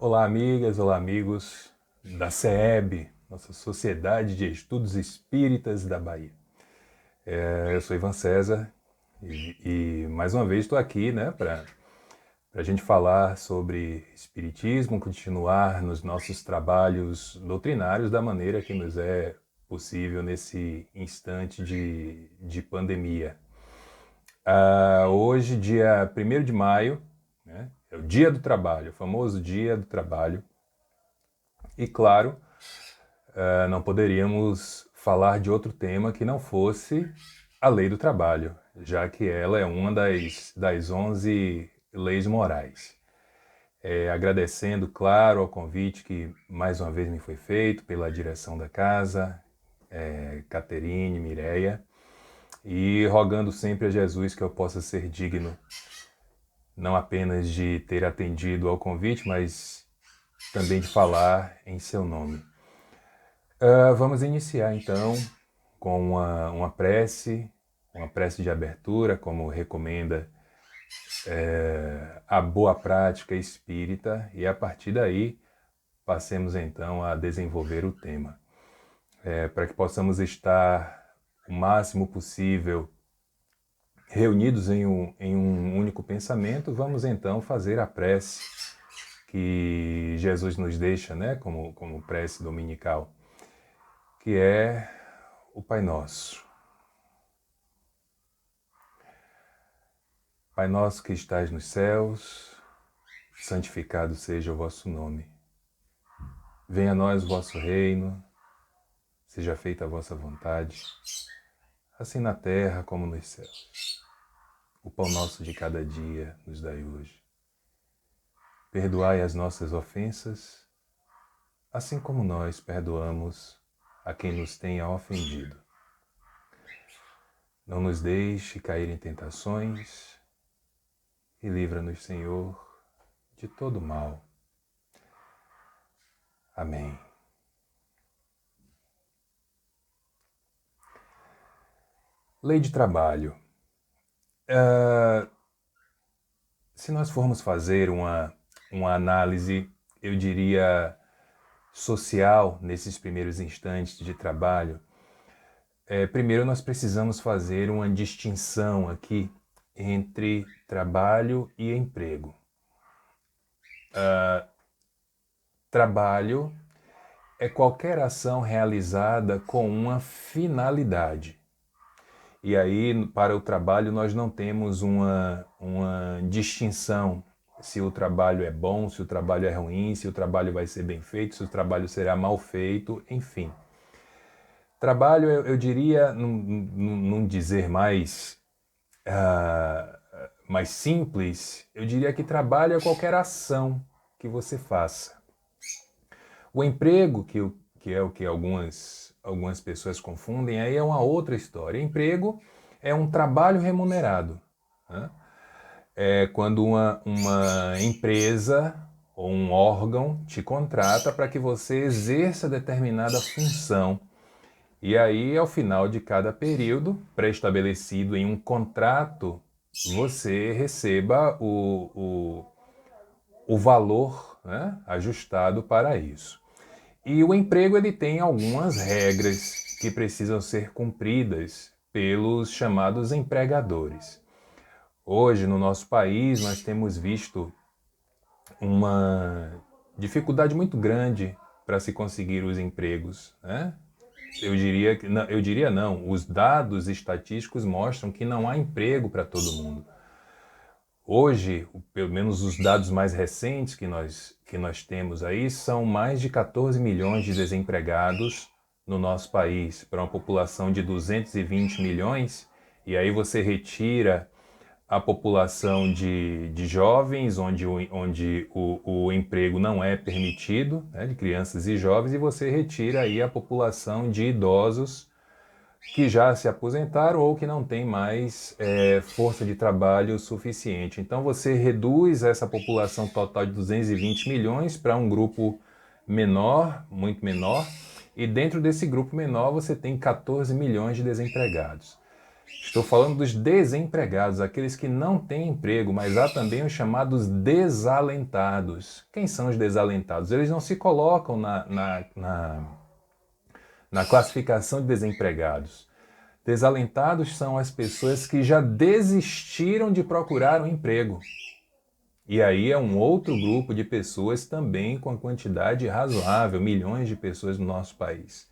Olá, amigas, olá, amigos da SEEB, nossa Sociedade de Estudos Espíritas da Bahia. Eu sou Ivan César e mais uma vez estou aqui, para a gente falar sobre Espiritismo, continuar nos nossos trabalhos doutrinários da maneira que nos é possível nesse instante de pandemia. Hoje, dia 1º de maio, né, é o Dia do Trabalho, o famoso Dia do Trabalho. E claro, não poderíamos falar de outro tema que não fosse a lei do trabalho, já que ela é uma das 11 leis morais. Agradecendo, claro, ao convite que mais uma vez me foi feito pela direção da casa, Caterine, Mireia, e rogando sempre a Jesus que eu possa ser digno, não apenas de ter atendido ao convite, mas também de falar em seu nome. Vamos iniciar então com uma prece de abertura, como recomenda a boa prática espírita, e a partir daí passemos então a desenvolver o tema. Para que possamos estar o máximo possível reunidos em um único pensamento, vamos então fazer a prece que Jesus nos deixa, como prece dominical, que é o Pai Nosso. Pai nosso que estais nos céus, santificado seja o vosso nome. Venha a nós o vosso reino, seja feita a vossa vontade, assim na terra como nos céus. O pão nosso de cada dia nos dai hoje. Perdoai as nossas ofensas, assim como nós perdoamos a quem nos tenha ofendido. Não nos deixe cair em tentações e livra-nos, Senhor, de todo mal. Amém. Lei de trabalho. Se nós formos fazer uma análise, eu diria, social, nesses primeiros instantes de trabalho, primeiro nós precisamos fazer uma distinção aqui entre trabalho e emprego. Trabalho é qualquer ação realizada com uma finalidade. E aí, para o trabalho, nós não temos uma distinção se o trabalho é bom, se o trabalho é ruim, se o trabalho vai ser bem feito, se o trabalho será mal feito, enfim. Trabalho, eu diria, num dizer mais simples, eu diria que trabalho é qualquer ação que você faça. O emprego, que é o que algumas pessoas confundem, aí é uma outra história. Emprego é um trabalho remunerado, né? É quando uma empresa ou um órgão te contrata para que você exerça determinada função. E aí, ao final de cada período, pré-estabelecido em um contrato, você receba o valor, né, ajustado para isso. E o emprego ele tem algumas regras que precisam ser cumpridas pelos chamados empregadores. Hoje, no nosso país, nós temos visto uma dificuldade muito grande para se conseguir os empregos, né? Eu diria não, os dados estatísticos mostram que não há emprego para todo mundo. Hoje, pelo menos os dados mais recentes que nós temos aí, são mais de 14 milhões de desempregados no nosso país, para uma população de 220 milhões, e aí você retira a população de jovens, onde o emprego não é permitido, né, de crianças e jovens, e você retira aí a população de idosos que já se aposentaram ou que não tem mais força de trabalho suficiente. Então você reduz essa população total de 220 milhões para um grupo menor, muito menor, e dentro desse grupo menor você tem 14 milhões de desempregados. Estou falando dos desempregados, aqueles que não têm emprego, mas há também os chamados desalentados. Quem são os desalentados? Eles não se colocam na classificação de desempregados. Desalentados são as pessoas que já desistiram de procurar um emprego. E aí é um outro grupo de pessoas também com a quantidade razoável, milhões de pessoas no nosso país.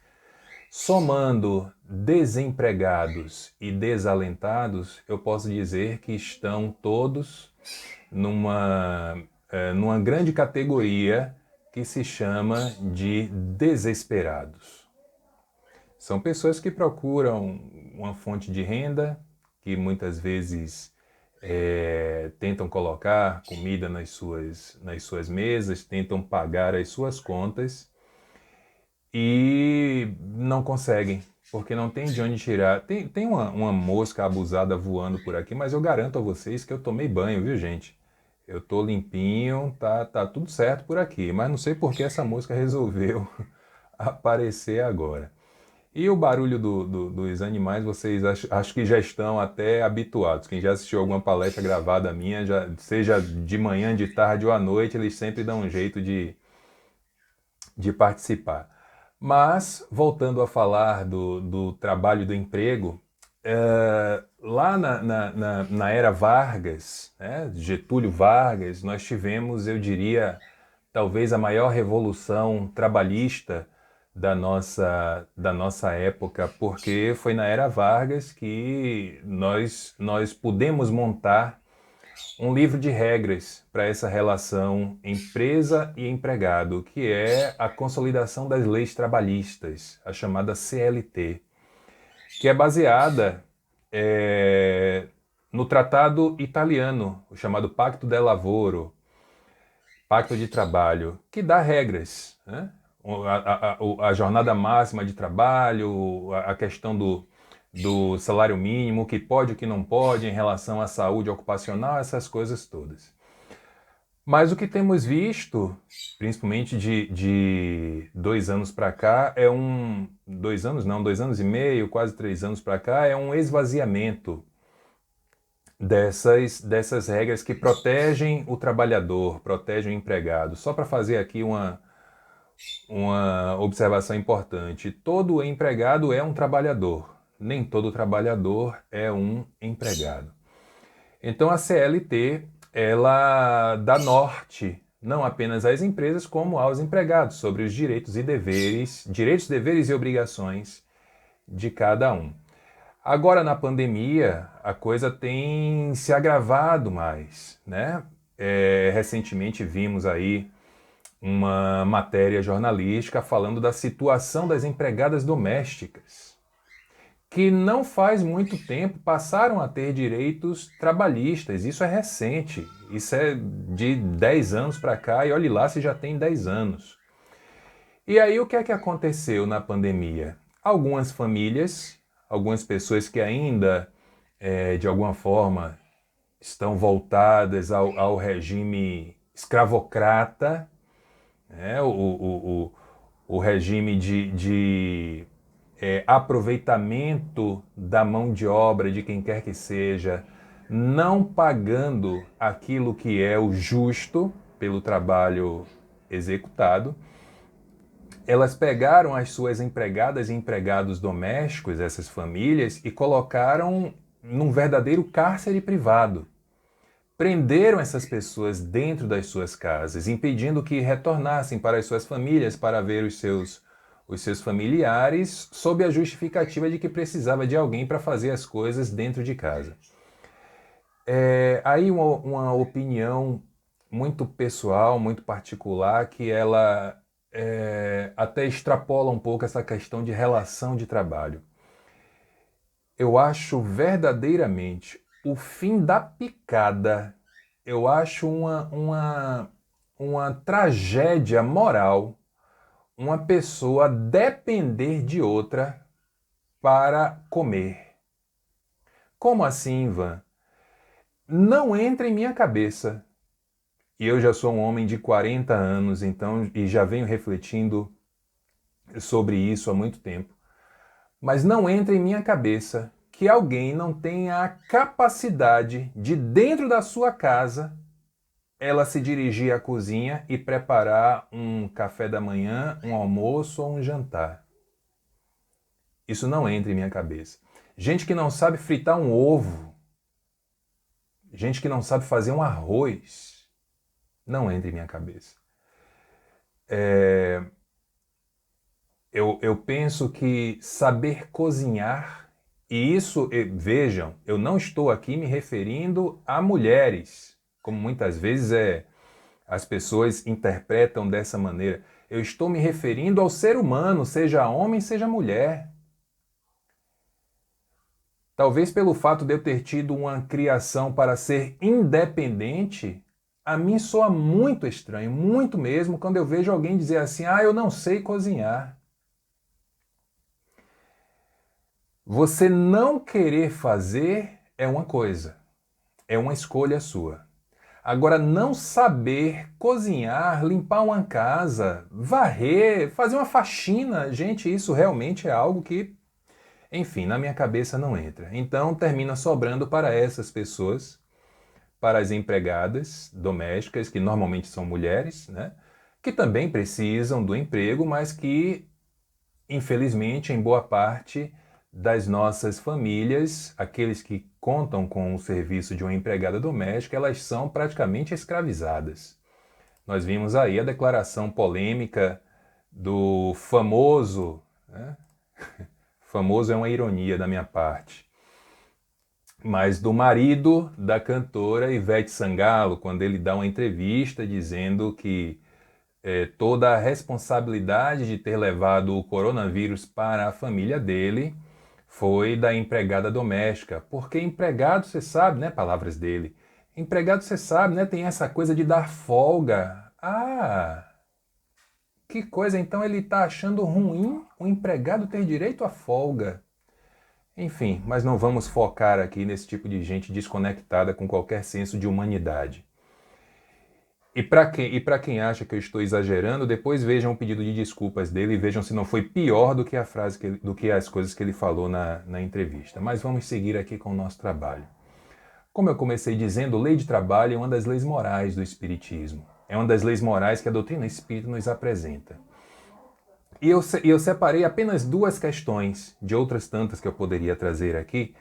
Somando desempregados e desalentados, eu posso dizer que estão todos numa grande categoria que se chama de desesperados. São pessoas que procuram uma fonte de renda, que muitas vezes tentam colocar comida nas suas mesas, tentam pagar as suas contas e não conseguem, porque não tem de onde tirar. Tem uma mosca abusada voando por aqui, mas eu garanto a vocês que eu tomei banho, viu, gente? Eu tô limpinho, tá tudo certo por aqui, mas não sei por que essa mosca resolveu aparecer agora. E o barulho dos animais, vocês acho que já estão até habituados. Quem já assistiu alguma palestra gravada minha, seja de manhã, de tarde ou à noite, eles sempre dão um jeito de participar. Mas, voltando a falar do trabalho do emprego, lá na era Vargas, né, Getúlio Vargas, nós tivemos, eu diria, talvez a maior revolução trabalhista da nossa época, porque foi na era Vargas que nós pudemos montar um livro de regras para essa relação empresa e empregado, que é a consolidação das leis trabalhistas, a chamada CLT, que é baseada no tratado italiano, o chamado Pacto del Lavoro, Pacto de Trabalho, que dá regras, né? A jornada máxima de trabalho, a questão do salário mínimo, o que pode e o que não pode em relação à saúde ocupacional, essas coisas todas. Mas o que temos visto, principalmente de 2 anos para cá, 2 anos não, 2 anos e meio, quase 3 anos para cá, é um esvaziamento dessas regras que protegem o trabalhador, protegem o empregado. Só para fazer aqui uma observação importante: todo empregado é um trabalhador, nem todo trabalhador é um empregado. Então a CLT, ela dá norte não apenas às empresas como aos empregados sobre os direitos, deveres e obrigações de cada um. Agora na pandemia a coisa tem se agravado mais, né? Recentemente vimos aí uma matéria jornalística falando da situação das empregadas domésticas, que não faz muito tempo passaram a ter direitos trabalhistas. Isso é recente, isso é de 10 anos para cá, e olhe lá se já tem 10 anos. E aí o que é que aconteceu na pandemia? Algumas famílias, algumas pessoas que ainda, de alguma forma, estão voltadas ao regime escravocrata, né? O regime de aproveitamento da mão de obra de quem quer que seja, não pagando aquilo que é o justo pelo trabalho executado. Elas pegaram as suas empregadas e empregados domésticos, essas famílias, e colocaram num verdadeiro cárcere privado. Prenderam essas pessoas dentro das suas casas, impedindo que retornassem para as suas famílias para ver os seus familiares, sob a justificativa de que precisava de alguém para fazer as coisas dentro de casa. Aí uma opinião muito pessoal, muito particular, que ela até extrapola um pouco essa questão de relação de trabalho. Eu acho verdadeiramente o fim da picada, eu acho uma tragédia moral uma pessoa depender de outra para comer. Como assim, Ivan? Não entra em minha cabeça. E eu já sou um homem de 40 anos, então, e já venho refletindo sobre isso há muito tempo. Mas não entra em minha cabeça que alguém não tenha a capacidade de, dentro da sua casa, ela se dirigir à cozinha e preparar um café da manhã, um almoço ou um jantar. Isso não entra em minha cabeça. Gente que não sabe fritar um ovo, gente que não sabe fazer um arroz, não entra em minha cabeça. Eu penso que saber cozinhar, e isso, vejam, eu não estou aqui me referindo a mulheres, como muitas vezes as pessoas interpretam dessa maneira. Eu estou me referindo ao ser humano, seja homem, seja mulher. Talvez pelo fato de eu ter tido uma criação para ser independente, a mim soa muito estranho, muito mesmo, quando eu vejo alguém dizer assim, eu não sei cozinhar. Você não querer fazer é uma coisa, é uma escolha sua. Agora, não saber cozinhar, limpar uma casa, varrer, fazer uma faxina, gente, isso realmente é algo que, enfim, na minha cabeça não entra. Então, termina sobrando para essas pessoas, para as empregadas domésticas, que normalmente são mulheres, né? Que também precisam do emprego, mas que, infelizmente, em boa parte das nossas famílias, aqueles que contam com o serviço de uma empregada doméstica, elas são praticamente escravizadas. Nós vimos aí a declaração polêmica do famoso, né? Famoso é uma ironia da minha parte, mas do marido da cantora Ivete Sangalo, quando ele dá uma entrevista dizendo que toda a responsabilidade de ter levado o coronavírus para a família dele foi da empregada doméstica. Porque empregado, você sabe, né? Palavras dele. Empregado, você sabe, né? Tem essa coisa de dar folga. Que coisa. Então ele está achando ruim o empregado ter direito à folga. Enfim, mas não vamos focar aqui nesse tipo de gente desconectada com qualquer senso de humanidade. E para quem acha que eu estou exagerando, depois vejam o pedido de desculpas dele e vejam se não foi pior do que a frase do que as coisas que ele falou na entrevista. Mas vamos seguir aqui com o nosso trabalho. Como eu comecei dizendo, lei de trabalho é uma das leis morais do Espiritismo. É uma das leis morais que a doutrina espírita nos apresenta. E eu separei apenas duas questões, de outras tantas que eu poderia trazer aqui,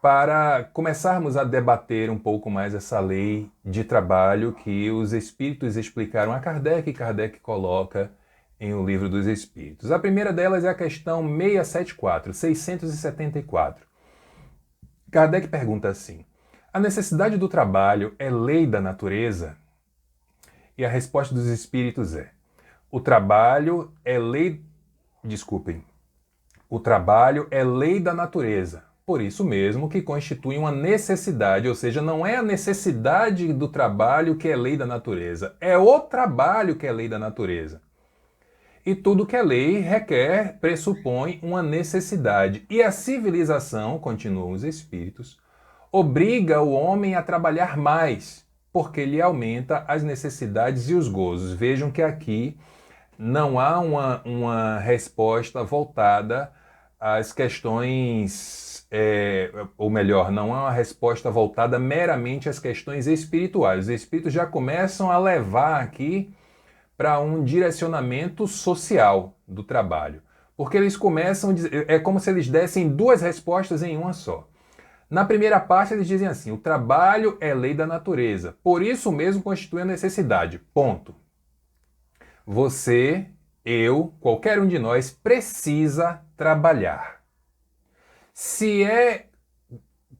para começarmos a debater um pouco mais essa lei de trabalho que os Espíritos explicaram a Kardec e Kardec coloca em O Livro dos Espíritos. A primeira delas é a questão 674. Kardec pergunta assim: a necessidade do trabalho é lei da natureza? E a resposta dos Espíritos é: o trabalho é lei... Desculpem. O trabalho é lei da natureza. Por isso mesmo que constitui uma necessidade, ou seja, não é a necessidade do trabalho que é lei da natureza, é o trabalho que é lei da natureza. E tudo que é lei requer, pressupõe uma necessidade. E a civilização, continuam os espíritos, obriga o homem a trabalhar mais, porque lhe aumenta as necessidades e os gozos. Vejam que aqui não há uma resposta voltada às questões, ou melhor, não há uma resposta voltada meramente às questões espirituais. Os espíritos já começam a levar aqui para um direcionamento social do trabalho. Porque eles começam, é como se eles dessem duas respostas em uma só. Na primeira parte eles dizem assim: o trabalho é lei da natureza, por isso mesmo constitui a necessidade. Ponto. Você, eu, qualquer um de nós precisa trabalhar. Se é,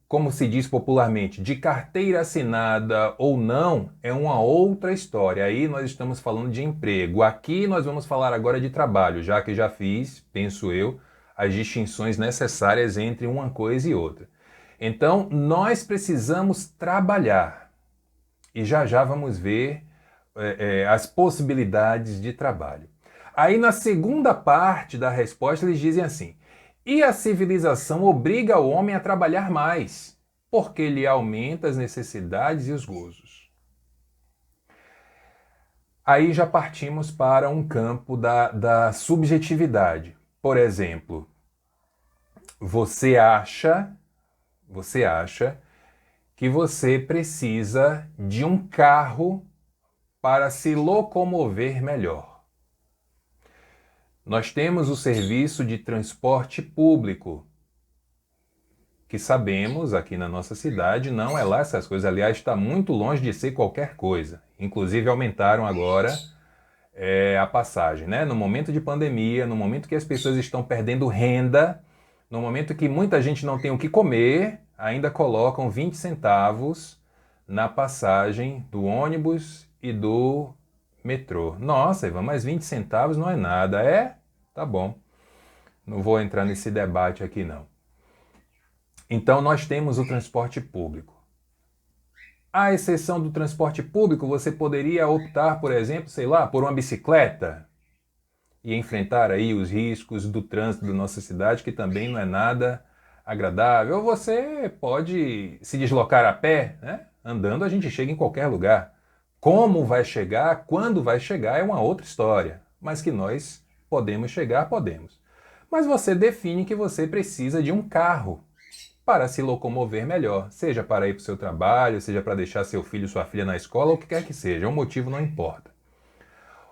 como se diz popularmente, de carteira assinada ou não, é uma outra história. Aí nós estamos falando de emprego. Aqui nós vamos falar agora de trabalho, já que já fiz, penso eu, as distinções necessárias entre uma coisa e outra. Então, nós precisamos trabalhar. E já vamos ver as possibilidades de trabalho. Aí na segunda parte da resposta eles dizem assim: e a civilização obriga o homem a trabalhar mais, porque lhe aumenta as necessidades e os gozos. Aí já partimos para um campo da subjetividade. Por exemplo, você acha, você acha que você precisa de um carro para se locomover melhor. Nós temos o serviço de transporte público, que sabemos aqui na nossa cidade não é lá essas coisas. Aliás, está muito longe de ser qualquer coisa. Inclusive aumentaram agora a passagem, né? No momento de pandemia, no momento que as pessoas estão perdendo renda, no momento que muita gente não tem o que comer, ainda colocam 20 centavos na passagem do ônibus e do metrô. Nossa, Ivan, mas 20 centavos não é nada. É? Tá bom. Não vou entrar nesse debate aqui, não. Então, nós temos o transporte público. À exceção do transporte público, você poderia optar, por exemplo, sei lá, por uma bicicleta e enfrentar aí os riscos do trânsito da nossa cidade, que também não é nada agradável. Ou você pode se deslocar a pé, né? Andando a gente chega em qualquer lugar. Como vai chegar, quando vai chegar é uma outra história, mas que nós podemos chegar, podemos. Mas você define que você precisa de um carro para se locomover melhor, seja para ir para o seu trabalho, seja para deixar seu filho, sua filha na escola, o que quer que seja, o motivo não importa.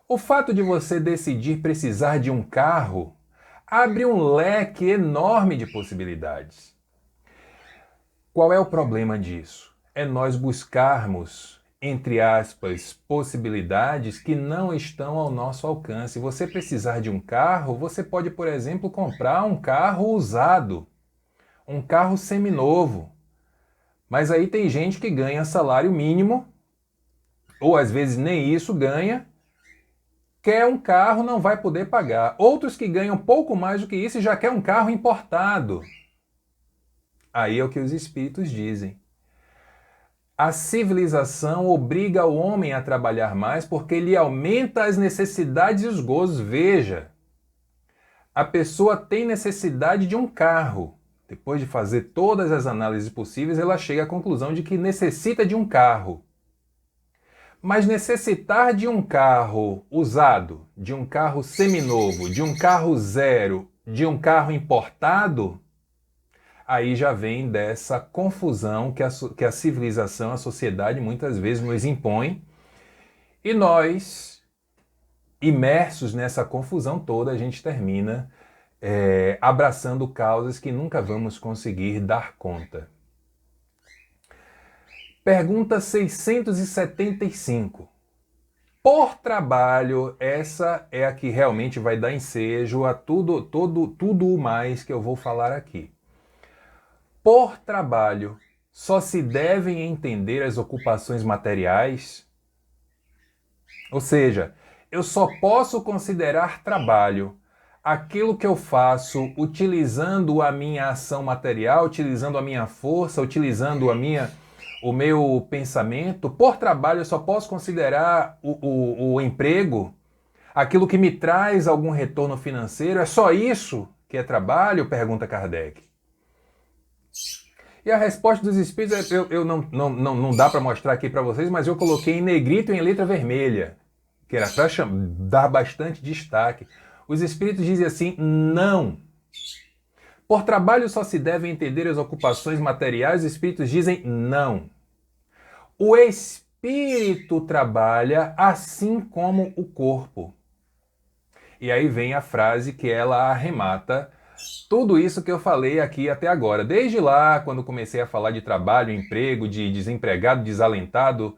O fato de você decidir precisar de um carro abre um leque enorme de possibilidades. Qual é o problema disso? É nós buscarmos, entre aspas, possibilidades que não estão ao nosso alcance. Você precisar de um carro, você pode, por exemplo, comprar um carro usado, um carro seminovo. Mas aí tem gente que ganha salário mínimo, ou às vezes nem isso ganha, quer um carro, não vai poder pagar. Outros que ganham pouco mais do que isso e já quer um carro importado. Aí é o que os espíritos dizem. A civilização obriga o homem a trabalhar mais porque ele aumenta as necessidades e os gozos. Veja, a pessoa tem necessidade de um carro. Depois de fazer todas as análises possíveis, ela chega à conclusão de que necessita de um carro. Mas necessitar de um carro usado, de um carro seminovo, de um carro zero, de um carro importado, aí já vem dessa confusão que a civilização, a sociedade muitas vezes nos impõe. E nós, imersos nessa confusão toda, a gente termina abraçando causas que nunca vamos conseguir dar conta. Pergunta 675. Por trabalho, essa é a que realmente vai dar ensejo a tudo o mais que eu vou falar aqui. Por trabalho, só se devem entender as ocupações materiais? Ou seja, eu só posso considerar trabalho aquilo que eu faço utilizando a minha ação material, utilizando a minha força, utilizando o meu pensamento. Por trabalho, eu só posso considerar o emprego, aquilo que me traz algum retorno financeiro. É só isso que é trabalho? Pergunta Kardec. E a resposta dos espíritos, não dá para mostrar aqui para vocês, mas eu coloquei em negrito e em letra vermelha, que era para dar bastante destaque. Os espíritos dizem assim, não. Por trabalho só se devem entender as ocupações materiais, os espíritos dizem não. O espírito trabalha assim como o corpo. E aí vem a frase que ela arremata tudo isso que eu falei aqui até agora. Desde lá, quando comecei a falar de trabalho, emprego, de desempregado, desalentado,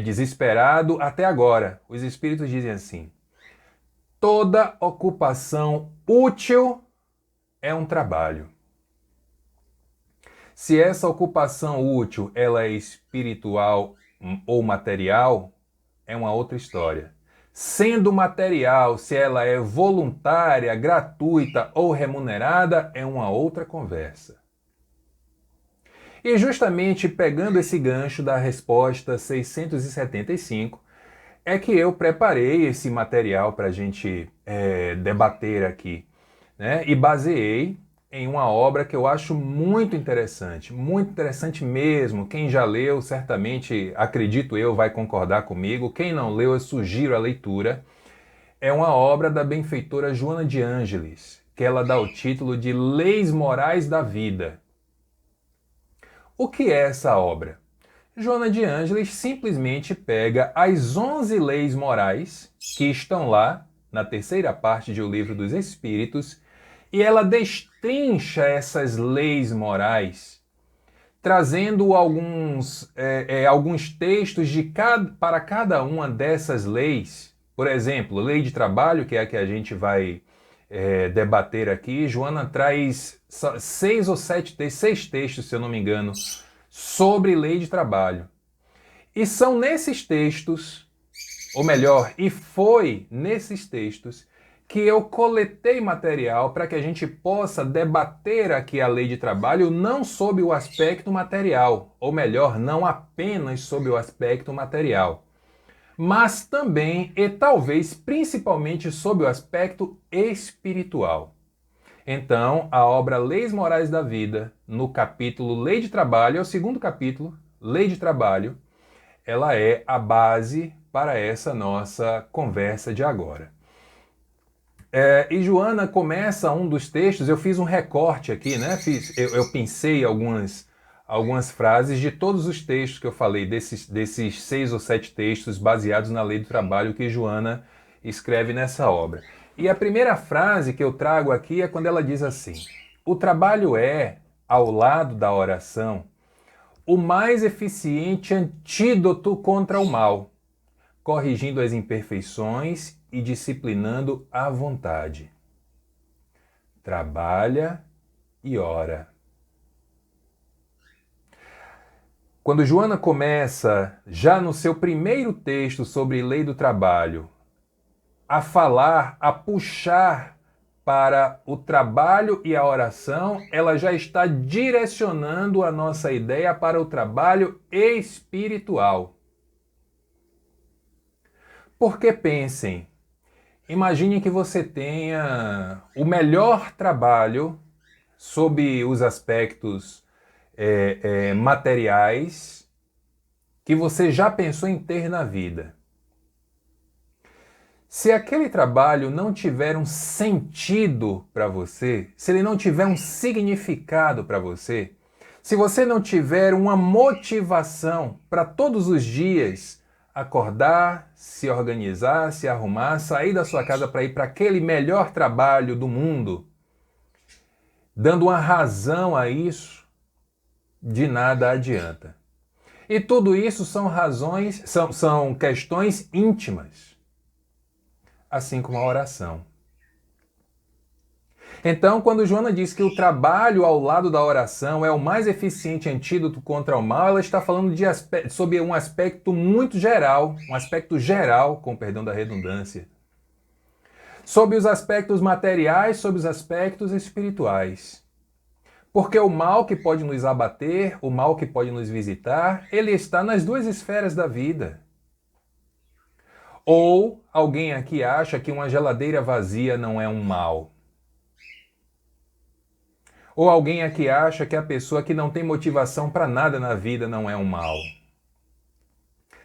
desesperado, até agora. Os espíritos dizem assim, toda ocupação útil é um trabalho. Se essa ocupação útil ela é espiritual ou material, é uma outra história. Sendo material, se ela é voluntária, gratuita ou remunerada, é uma outra conversa. E justamente pegando esse gancho da resposta 675, é que eu preparei esse material para a gente debater aqui, né? E baseei em uma obra que eu acho muito interessante mesmo. Quem já leu, certamente, acredito eu, vai concordar comigo. Quem não leu, eu sugiro a leitura. É uma obra da benfeitora Joana de Ângeles, que ela dá o título de Leis Morais da Vida. O que é essa obra? Joana de Ângeles simplesmente pega as 11 leis morais que estão lá na terceira parte de O Livro dos Espíritos e ela destrincha essas leis morais, trazendo alguns textos para cada uma dessas leis. Por exemplo, lei de trabalho, que é a que a gente vai debater aqui, Joana traz 6 textos, se eu não me engano, sobre lei de trabalho. E são nesses textos, ou melhor, e foi nesses textos que eu coletei material para que a gente possa debater aqui a lei de trabalho não sob o aspecto material, ou melhor, não apenas sob o aspecto material, mas também e talvez principalmente sob o aspecto espiritual. Então, a obra Leis Morais da Vida, no capítulo Lei de Trabalho, é o segundo capítulo, Lei de Trabalho, ela é a base para essa nossa conversa de agora. E Joana começa um dos textos, eu fiz um recorte aqui, né? Eu pensei algumas frases de todos os textos que eu falei, desses 6 ou 7 textos baseados na Lei do Trabalho que Joana escreve nessa obra. E a primeira frase que eu trago aqui é quando ela diz assim: o trabalho é, ao lado da oração, o mais eficiente antídoto contra o mal, corrigindo as imperfeições e disciplinando a vontade. Trabalha e ora. Quando Joana começa, já no seu primeiro texto sobre lei do trabalho, a falar, a puxar para o trabalho e a oração, ela já está direcionando a nossa ideia para o trabalho espiritual. Porque pensem, imagine que você tenha o melhor trabalho sob os aspectos materiais que você já pensou em ter na vida. Se aquele trabalho não tiver um sentido para você, se ele não tiver um significado para você, se você não tiver uma motivação para todos os dias acordar, se organizar, se arrumar, sair da sua casa para ir para aquele melhor trabalho do mundo, dando uma razão a isso, de nada adianta. E tudo isso são questões íntimas, assim como a oração. Então, quando Joana diz que o trabalho ao lado da oração é o mais eficiente antídoto contra o mal, ela está falando sobre um aspecto muito geral, com perdão da redundância, sobre os aspectos materiais, sobre os aspectos espirituais. Porque o mal que pode nos abater, o mal que pode nos visitar, ele está nas duas esferas da vida. Ou alguém aqui acha que uma geladeira vazia não é um mal? Ou alguém aqui acha que a pessoa que não tem motivação para nada na vida não é um mal?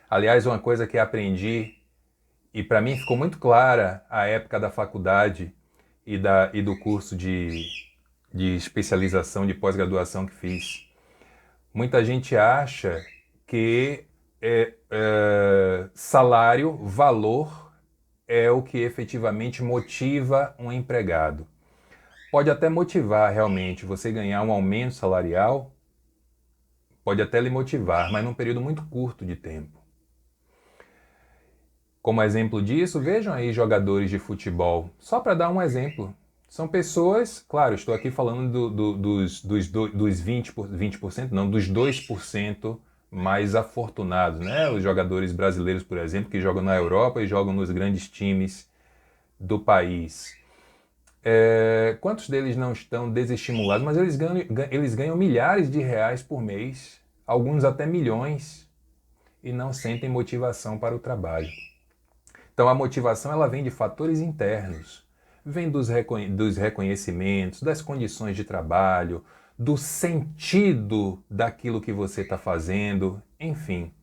Aliás, uma coisa que aprendi, e para mim ficou muito clara à época da faculdade e do curso de especialização, de pós-graduação que fiz. Muita gente acha que salário, valor, é o que efetivamente motiva um empregado. Pode até motivar realmente você ganhar um aumento salarial, pode até lhe motivar, mas num período muito curto de tempo. Como exemplo disso, vejam aí jogadores de futebol, só para dar um exemplo. São pessoas, claro, estou aqui falando dos 20%, não, dos 2% mais afortunados, né? Os jogadores brasileiros, por exemplo, que jogam na Europa e jogam nos grandes times do país. Quantos deles não estão desestimulados? Mas eles ganham milhares de reais por mês, alguns até milhões, e não sentem motivação para o trabalho. Então a motivação ela vem de fatores internos. Vem dos reconhecimentos, das condições de trabalho, do sentido daquilo que você está fazendo, enfim.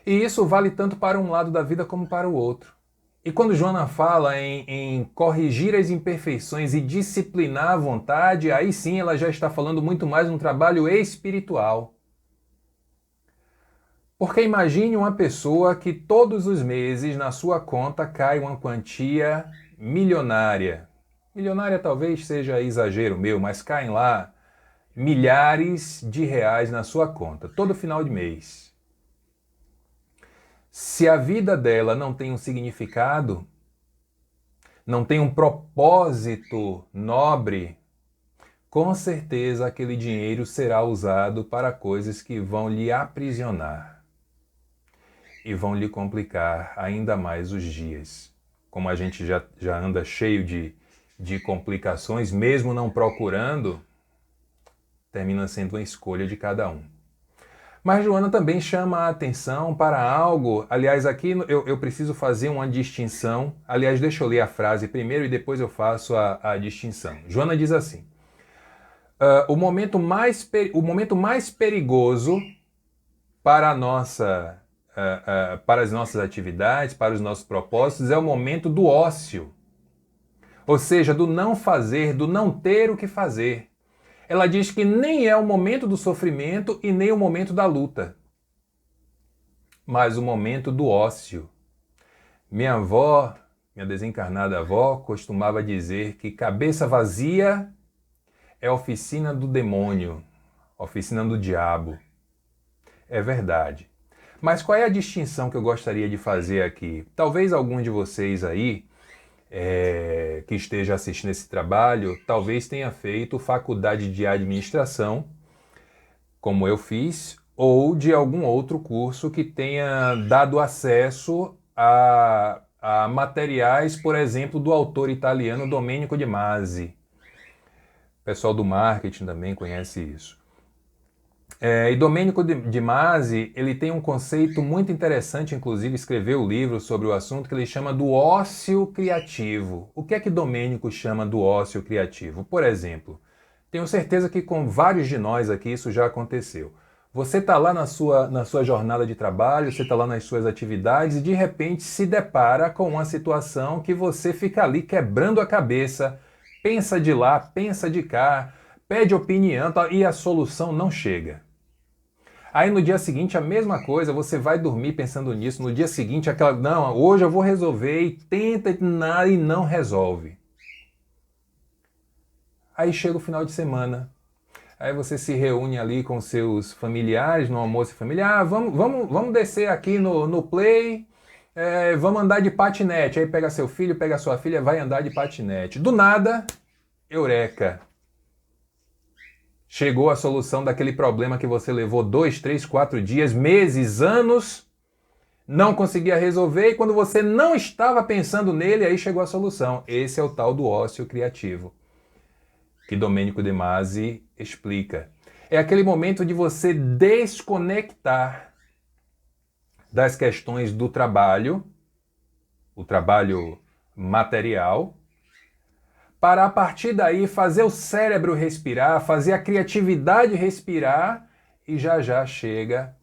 E isso vale tanto para um lado da vida como para o outro. E quando Joana fala em corrigir as imperfeições e disciplinar a vontade, aí sim ela já está falando muito mais de um trabalho espiritual. Porque imagine uma pessoa que todos os meses na sua conta cai uma quantia milionária. Milionária talvez seja exagero meu, mas caem lá milhares de reais na sua conta, todo final de mês. Se a vida dela não tem um significado, não tem um propósito nobre, com certeza aquele dinheiro será usado para coisas que vão lhe aprisionar e vão lhe complicar ainda mais os dias. Como a gente já anda cheio de complicações, mesmo não procurando, termina sendo uma escolha de cada um. Mas Joana também chama a atenção para algo, aliás, aqui eu preciso fazer uma distinção, aliás, deixa eu ler a frase primeiro e depois eu faço a distinção. Joana diz assim, o momento mais perigoso para para as nossas atividades, para os nossos propósitos, é o momento do ócio, ou seja, do não fazer, do não ter o que fazer. Ela diz que nem é o momento do sofrimento e nem o momento da luta, mas o momento do ócio. Minha avó, minha desencarnada avó, costumava dizer que cabeça vazia é oficina do demônio, oficina do diabo. É verdade. Mas qual é a distinção que eu gostaria de fazer aqui? Talvez algum de vocês aí que esteja assistindo esse trabalho, talvez tenha feito faculdade de administração, como eu fiz, ou de algum outro curso que tenha dado acesso a materiais, por exemplo, do autor italiano Domenico De Masi. O pessoal do marketing também conhece isso. E Domenico De Masi, ele tem um conceito muito interessante, inclusive escreveu um livro sobre o assunto, que ele chama do ócio criativo. O que é que Domenico chama do ócio criativo? Por exemplo, tenho certeza que com vários de nós aqui isso já aconteceu. Você está lá na sua jornada de trabalho, você está lá nas suas atividades e de repente se depara com uma situação que você fica ali quebrando a cabeça, pensa de lá, pensa de cá, pede opinião e a solução não chega. Aí no dia seguinte a mesma coisa, você vai dormir pensando nisso, no dia seguinte não, hoje eu vou resolver e tenta nada e não resolve. Aí chega o final de semana, aí você se reúne ali com seus familiares no almoço familiar, vamos descer aqui no Play, vamos andar de patinete. Aí pega seu filho, pega sua filha, vai andar de patinete. Do nada, eureka! Chegou a solução daquele problema que você levou 2, 3, 4 dias, meses, anos, não conseguia resolver e quando você não estava pensando nele, aí chegou a solução. Esse é o tal do ócio criativo, que Domenico De Masi explica. É aquele momento de você desconectar das questões do trabalho, o trabalho material, para a partir daí fazer o cérebro respirar, fazer a criatividade respirar e já chega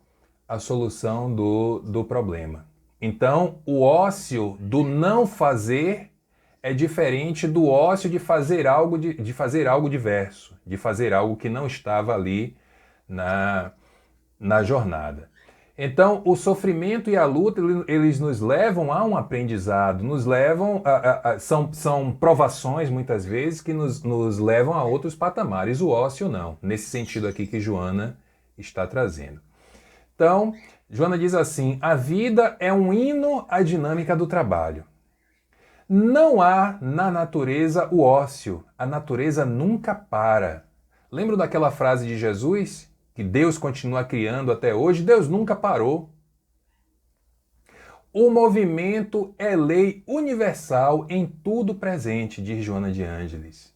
a solução do problema. Então, o ócio do não fazer é diferente do ócio de fazer algo diverso, de fazer algo que não estava ali na jornada. Então, o sofrimento e a luta, eles nos levam a um aprendizado, nos levam são provações, muitas vezes, que nos levam a outros patamares. O ócio não, nesse sentido aqui que Joana está trazendo. Então, Joana diz assim, a vida é um hino à dinâmica do trabalho. Não há na natureza o ócio, a natureza nunca para. Lembra daquela frase de Jesus? Que Deus continua criando até hoje, Deus nunca parou. O movimento é lei universal em tudo presente, diz Joana de Ângeles.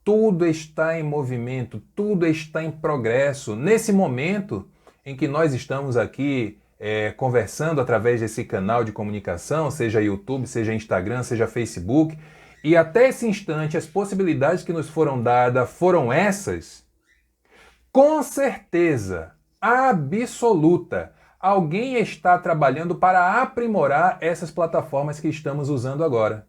Tudo está em movimento, tudo está em progresso. Nesse momento em que nós estamos aqui conversando através desse canal de comunicação, seja YouTube, seja Instagram, seja Facebook, e até esse instante as possibilidades que nos foram dadas foram essas, com certeza absoluta, alguém está trabalhando para aprimorar essas plataformas que estamos usando agora.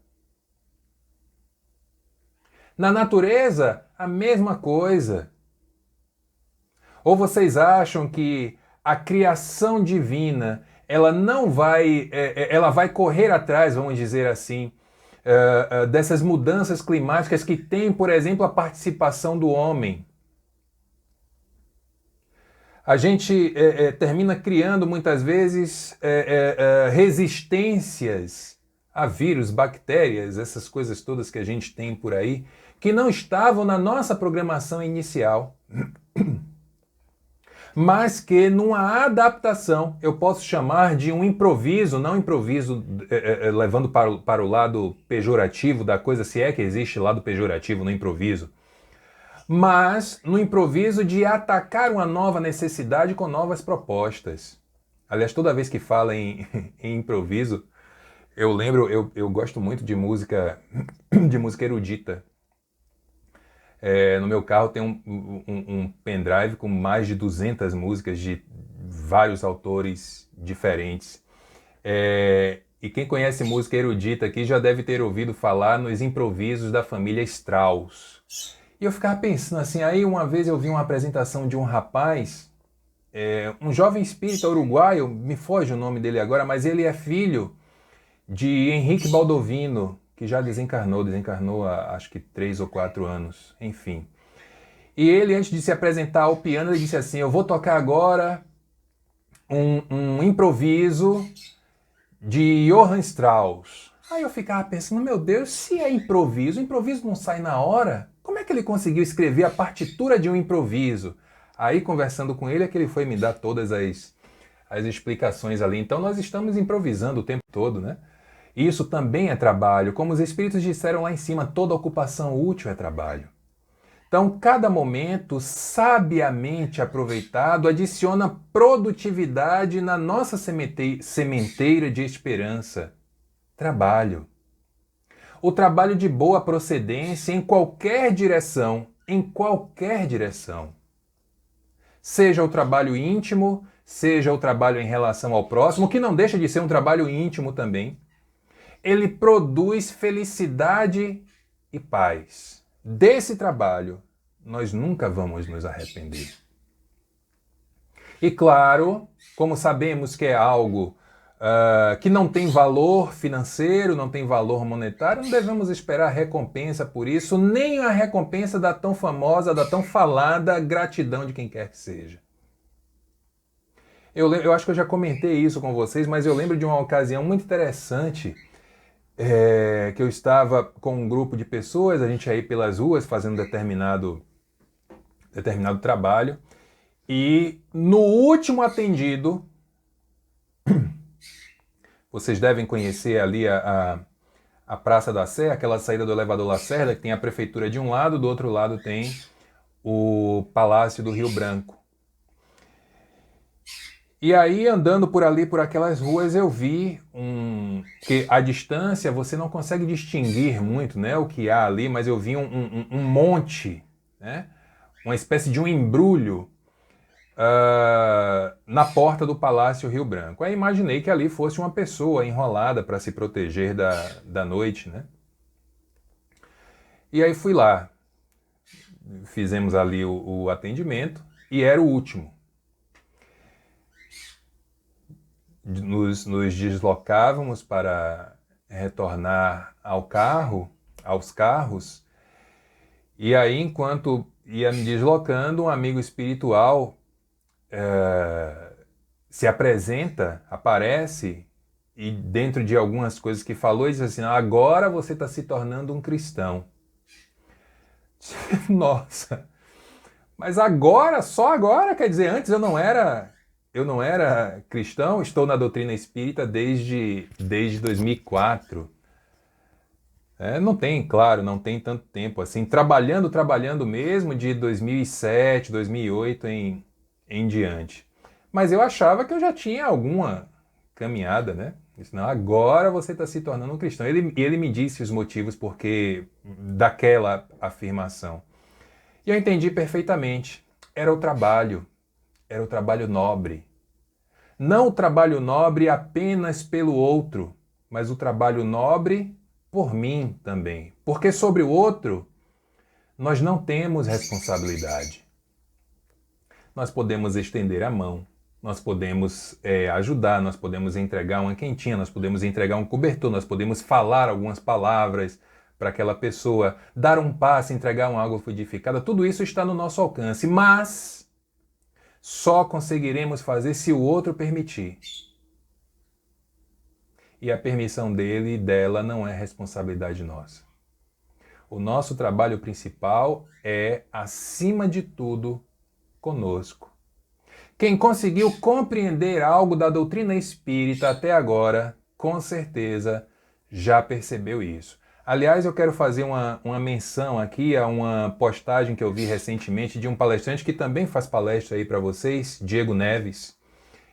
Na natureza, a mesma coisa. Ou vocês acham que a criação divina, ela não vai, ela vai correr atrás, vamos dizer assim, dessas mudanças climáticas que tem, por exemplo, a participação do homem. A gente termina criando muitas vezes resistências a vírus, bactérias, essas coisas todas que a gente tem por aí, que não estavam na nossa programação inicial, mas que numa adaptação, eu posso chamar de um improviso, não improviso levando para o lado pejorativo da coisa, se é que existe lado pejorativo no improviso, mas no improviso de atacar uma nova necessidade com novas propostas. Aliás, toda vez que fala em improviso, eu lembro, eu gosto muito de música erudita. No meu carro tem um pendrive com mais de 200 músicas de vários autores diferentes. E quem conhece música erudita aqui já deve ter ouvido falar nos improvisos da família Strauss. E eu ficava pensando assim, aí uma vez eu vi uma apresentação de um rapaz, um jovem espírita uruguaio, me foge o nome dele agora, mas ele é filho de Henrique Baldovino, que já desencarnou há acho que 3 ou 4 anos, enfim. E ele, antes de se apresentar ao piano, ele disse assim, eu vou tocar agora um improviso de Johann Strauss. Aí eu ficava pensando, meu Deus, se é improviso, o improviso não sai na hora? Como é que ele conseguiu escrever a partitura de um improviso? Aí, conversando com ele, é que ele foi me dar todas as explicações ali. Então, nós estamos improvisando o tempo todo, né? Isso também é trabalho. Como os espíritos disseram lá em cima, toda ocupação útil é trabalho. Então, cada momento, sabiamente aproveitado, adiciona produtividade na nossa sementeira de esperança. Trabalho. O trabalho de boa procedência em qualquer direção, Seja o trabalho íntimo, seja o trabalho em relação ao próximo, que não deixa de ser um trabalho íntimo também. Ele produz felicidade e paz. Desse trabalho, nós nunca vamos nos arrepender. E claro, como sabemos que é algo que não tem valor financeiro, não tem valor monetário, não devemos esperar recompensa por isso, nem a recompensa da tão famosa, da tão falada gratidão de quem quer que seja. Eu acho que eu já comentei isso com vocês, mas eu lembro de uma ocasião muito interessante que eu estava com um grupo de pessoas, a gente ia pelas ruas fazendo determinado trabalho, e no último atendido, vocês devem conhecer ali a Praça da Sé, aquela saída do elevador Lacerda, que tem a prefeitura de um lado, do outro lado tem o Palácio do Rio Branco. E aí, andando por ali, por aquelas ruas, eu vi que à distância você não consegue distinguir muito, né, o que há ali, mas eu vi um monte, né, uma espécie de um embrulho na porta do Palácio Rio Branco. Aí imaginei que ali fosse uma pessoa enrolada para se proteger da noite, né? E aí fui lá, fizemos ali o atendimento e era o último. Nos deslocávamos para retornar aos carros, e aí, enquanto ia me deslocando, um amigo espiritual se apresenta, aparece, e dentro de algumas coisas que falou, ele diz assim, agora você está se tornando um cristão. Nossa, mas agora, só agora, quer dizer, antes eu não era cristão, estou na doutrina espírita desde 2004. Não tem tanto tempo assim, trabalhando mesmo de 2007, 2008 em diante. Mas eu achava que eu já tinha alguma caminhada, né? Disse, não, agora você está se tornando um cristão. Ele me disse os motivos daquela afirmação. E eu entendi perfeitamente. Era o trabalho nobre. Não o trabalho nobre apenas pelo outro, mas o trabalho nobre por mim também. Porque sobre o outro, nós não temos responsabilidade. Nós podemos estender a mão, nós podemos ajudar, nós podemos entregar uma quentinha, nós podemos entregar um cobertor, nós podemos falar algumas palavras para aquela pessoa, dar um passe, entregar uma água fluidificada, tudo isso está no nosso alcance, mas só conseguiremos fazer se o outro permitir. E a permissão dele e dela não é responsabilidade nossa. O nosso trabalho principal é, acima de tudo, conosco. Quem conseguiu compreender algo da doutrina espírita até agora, com certeza já percebeu isso. Aliás, eu quero fazer uma menção aqui a uma postagem que eu vi recentemente de um palestrante que também faz palestra aí para vocês, Diego Neves.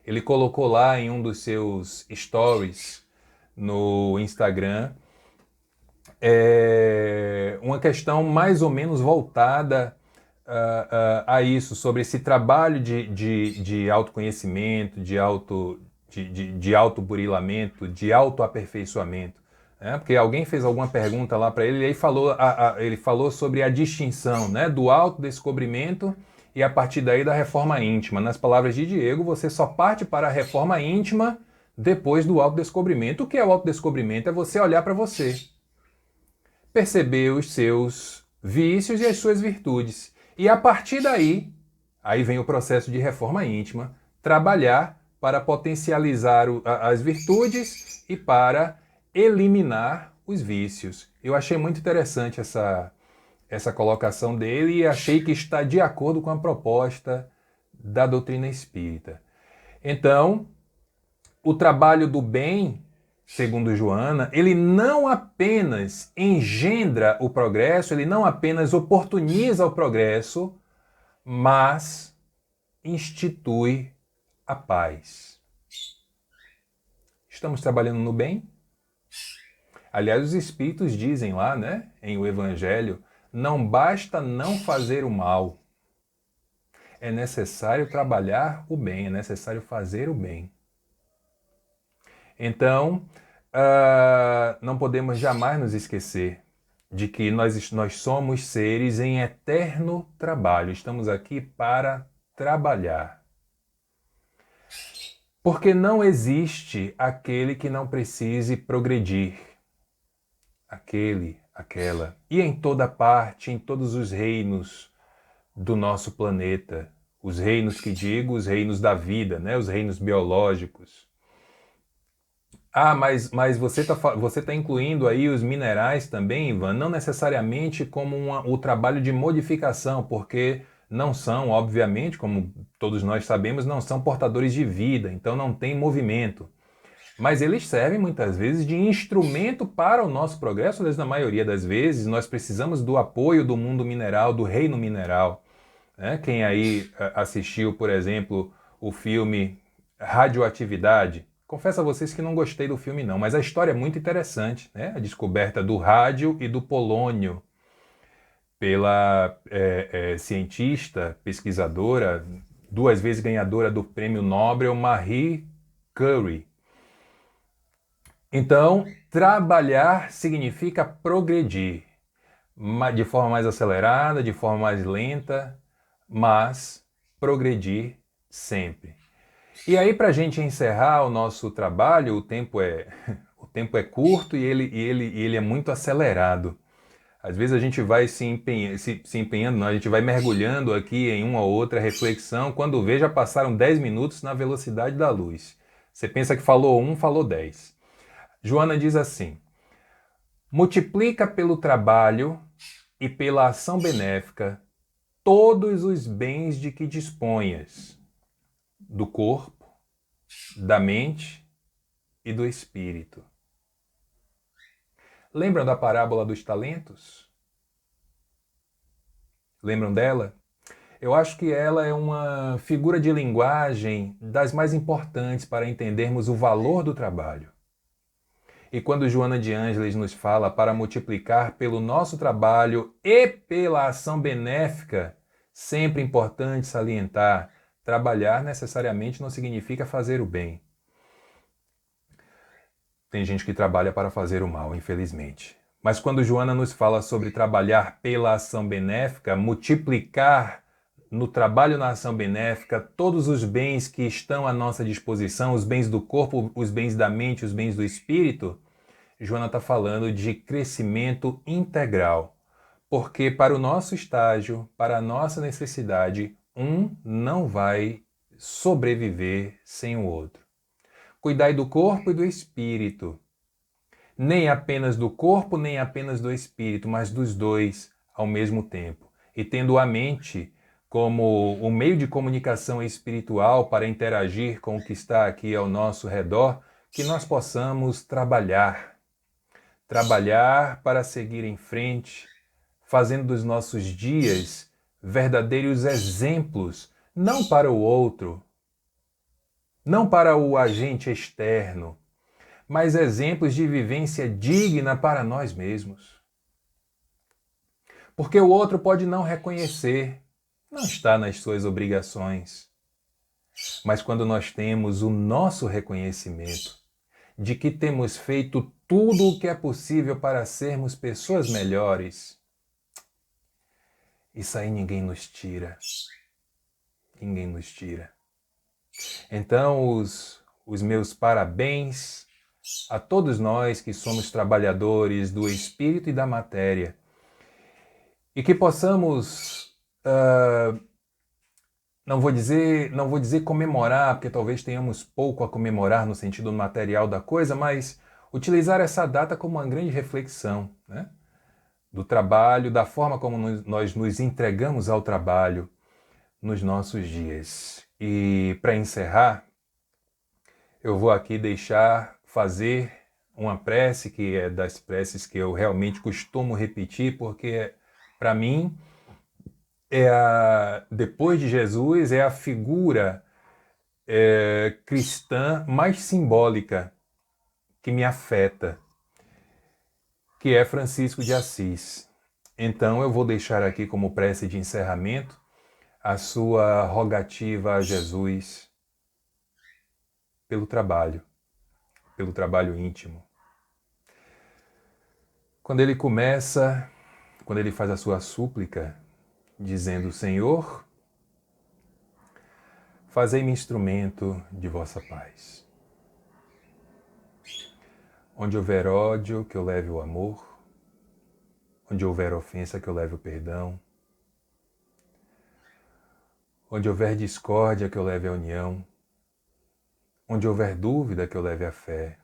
Ele colocou lá em um dos seus stories no Instagram uma questão mais ou menos voltada a isso, sobre esse trabalho de autoconhecimento, de autoburilamento, de autoaperfeiçoamento. Porque alguém fez alguma pergunta lá para ele e aí ele falou sobre a distinção, né, do autodescobrimento e a partir daí da reforma íntima. Nas palavras de Diego, você só parte para a reforma íntima depois do autodescobrimento. O que é o autodescobrimento? É você olhar para você, perceber os seus vícios e as suas virtudes. E a partir daí, aí vem o processo de reforma íntima, trabalhar para potencializar as virtudes e para eliminar os vícios. Eu achei muito interessante essa colocação dele e achei que está de acordo com a proposta da doutrina espírita. Então, o trabalho do bem, segundo Joana, ele não apenas engendra o progresso, ele não apenas oportuniza o progresso, mas institui a paz. Estamos trabalhando no bem? Aliás, os espíritos dizem lá, né, em o Evangelho, não basta não fazer o mal. É necessário trabalhar o bem, é necessário fazer o bem. Então, não podemos jamais nos esquecer de que nós somos seres em eterno trabalho. Estamos aqui para trabalhar. Porque não existe aquele que não precise progredir. Aquele, aquela. E em toda parte, em todos os reinos do nosso planeta. Os reinos que digo, os reinos da vida, né? Os reinos biológicos. Mas você tá incluindo aí os minerais também, Ivan? Não necessariamente como o trabalho de modificação, porque não são, obviamente, como todos nós sabemos, não são portadores de vida, então não tem movimento. Mas eles servem muitas vezes de instrumento para o nosso progresso, mas na maioria das vezes nós precisamos do apoio do mundo mineral, do reino mineral. Né? Quem aí assistiu, por exemplo, o filme Radioatividade, confesso a vocês que não gostei do filme não, mas a história é muito interessante, né? A descoberta do rádio e do polônio pela cientista, pesquisadora, 2 vezes ganhadora do prêmio Nobel, Marie Curie. Então, trabalhar significa progredir, de forma mais acelerada, de forma mais lenta, mas progredir sempre. E aí, para a gente encerrar o nosso trabalho, o tempo é curto e ele é muito acelerado. Às vezes a gente vai se empenhando, não, a gente vai mergulhando aqui em uma ou outra reflexão, quando vê já passaram 10 minutos na velocidade da luz. Você pensa que falou 1, falou 10. Joana diz assim: multiplica pelo trabalho e pela ação benéfica todos os bens de que disponhas, do corpo, da mente e do espírito. Lembram da parábola dos talentos? Lembram dela? Eu acho que ela é uma figura de linguagem das mais importantes para entendermos o valor do trabalho. E quando Joana de Ângeles nos fala para multiplicar pelo nosso trabalho e pela ação benéfica, sempre importante salientar, trabalhar necessariamente não significa fazer o bem. Tem gente que trabalha para fazer o mal, infelizmente. Mas quando Joana nos fala sobre trabalhar pela ação benéfica, multiplicar no trabalho na ação benéfica, todos os bens que estão à nossa disposição, os bens do corpo, os bens da mente, os bens do espírito, Joana está falando de crescimento integral. Porque para o nosso estágio, para a nossa necessidade, um não vai sobreviver sem o outro. Cuidai do corpo e do espírito. Nem apenas do corpo, nem apenas do espírito, mas dos dois ao mesmo tempo. E tendo a mente como o meio de comunicação espiritual para interagir com o que está aqui ao nosso redor, que nós possamos trabalhar para seguir em frente, fazendo dos nossos dias verdadeiros exemplos, não para o outro, não para o agente externo, mas exemplos de vivência digna para nós mesmos. Porque o outro pode não reconhecer, não está nas suas obrigações. Mas quando nós temos o nosso reconhecimento de que temos feito tudo o que é possível para sermos pessoas melhores, isso aí ninguém nos tira. Ninguém nos tira. Então, os meus parabéns a todos nós que somos trabalhadores do espírito e da matéria. E que possamos, não vou dizer comemorar, porque talvez tenhamos pouco a comemorar no sentido material da coisa, mas utilizar essa data como uma grande reflexão, né? Do trabalho, da forma como nós nos entregamos ao trabalho nos nossos dias. E para encerrar, eu vou aqui fazer uma prece, que é das preces que eu realmente costumo repetir, porque para mim, depois de Jesus, é a figura cristã mais simbólica que me afeta, que é Francisco de Assis. Então eu vou deixar aqui como prece de encerramento a sua rogativa a Jesus pelo trabalho íntimo. Quando ele faz a sua súplica, dizendo: Senhor, fazei-me instrumento de vossa paz. Onde houver ódio, que eu leve o amor. Onde houver ofensa, que eu leve o perdão. Onde houver discórdia, que eu leve a união. Onde houver dúvida, que eu leve a fé.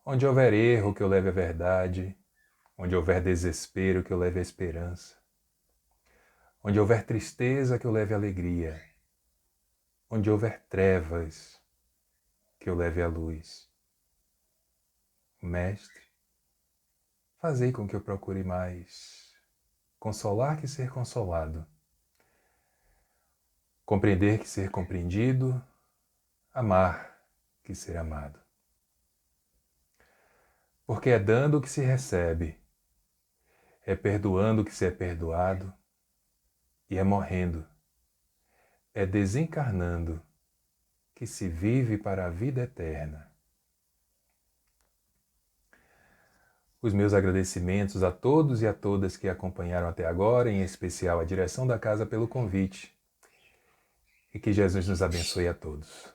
Onde houver erro, que eu leve a verdade. Onde houver desespero, que eu leve a esperança. Onde houver tristeza, que eu leve a alegria. Onde houver trevas, que eu leve a luz. Mestre, fazei com que eu procure mais consolar que ser consolado, compreender que ser compreendido, amar que ser amado. Porque é dando que se recebe, é perdoando que se é perdoado, e é morrendo, é desencarnando que se vive para a vida eterna. Os meus agradecimentos a todos e a todas que acompanharam até agora, em especial a direção da casa pelo convite. E que Jesus nos abençoe a todos.